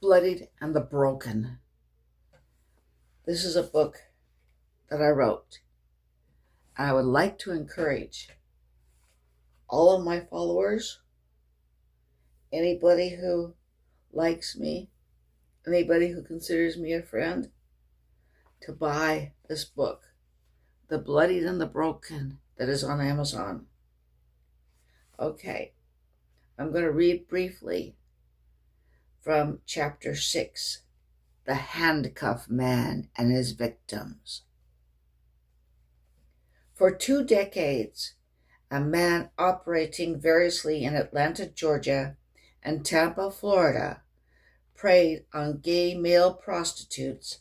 Bloodied and the Broken. This is a book that I wrote. I would like to encourage all of my followers, anybody who likes me, anybody who considers me a friend, to buy this book, The Bloodied and the Broken, that is on Amazon. Okay, I'm going to read briefly from chapter 6, The Handcuff Man and His Victims. For 2 decades, a man operating variously in Atlanta, Georgia, and Tampa, Florida, preyed on gay male prostitutes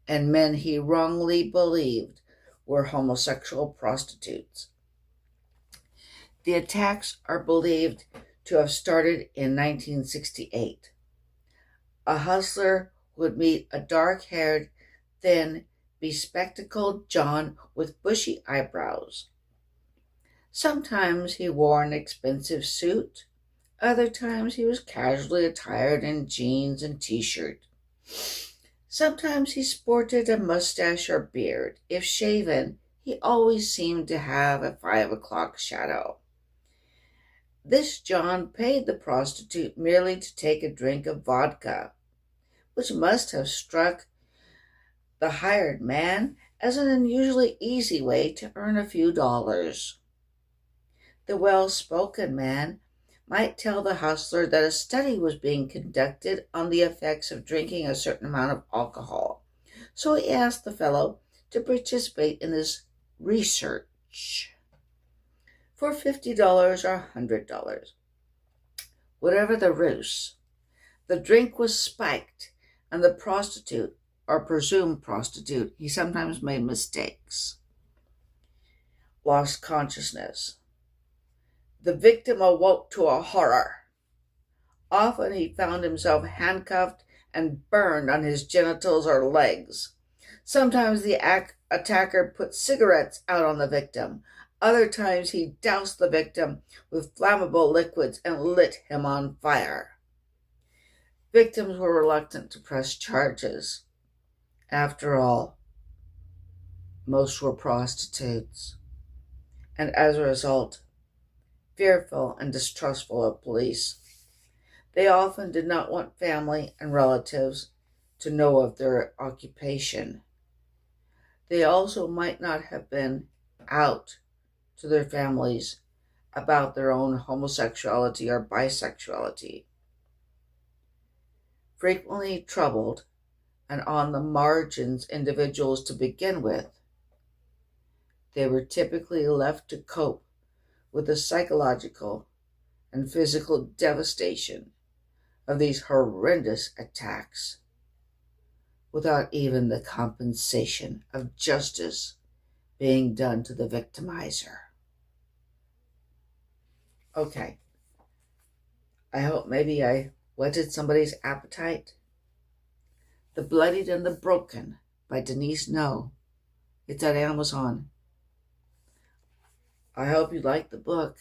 and men he wrongly believed were homosexual prostitutes. The attacks are believed to have started in 1968. A hustler would meet a dark-haired, thin, bespectacled John with bushy eyebrows. Sometimes he wore an expensive suit. Other times he was casually attired in jeans and t-shirt. Sometimes he sported a mustache or beard. If shaven, he always seemed to have a 5 o'clock shadow. This John paid the prostitute merely to take a drink of vodka, which must have struck the hired man as an unusually easy way to earn a few dollars. The well-spoken man might tell the hustler that a study was being conducted on the effects of drinking a certain amount of alcohol, so he asked the fellow to participate in this research for $50 or $100. Whatever the ruse, the drink was spiked, and the prostitute, or presumed prostitute, he sometimes made mistakes, lost consciousness. The victim awoke to a horror. Often he found himself handcuffed and burned on his genitals or legs. Sometimes the attacker put cigarettes out on the victim. Other times he doused the victim with flammable liquids and lit him on fire. Victims were reluctant to press charges. After all, most were prostitutes, and as a result, fearful and distrustful of police. They often did not want family and relatives to know of their occupation. They also might not have been out to their families about their own homosexuality or bisexuality. Frequently troubled and on the margins individuals to begin with, they were typically left to cope with the psychological and physical devastation of these horrendous attacks without even the compensation of justice being done to the victimizer. Okay, I hope maybe I whetted somebody's appetite. The Bloodied and the Broken by Denise No. It's at Amazon. I hope you like the book,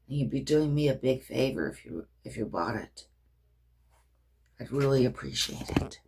and you'd be doing me a big favor if you bought it. I'd really appreciate it.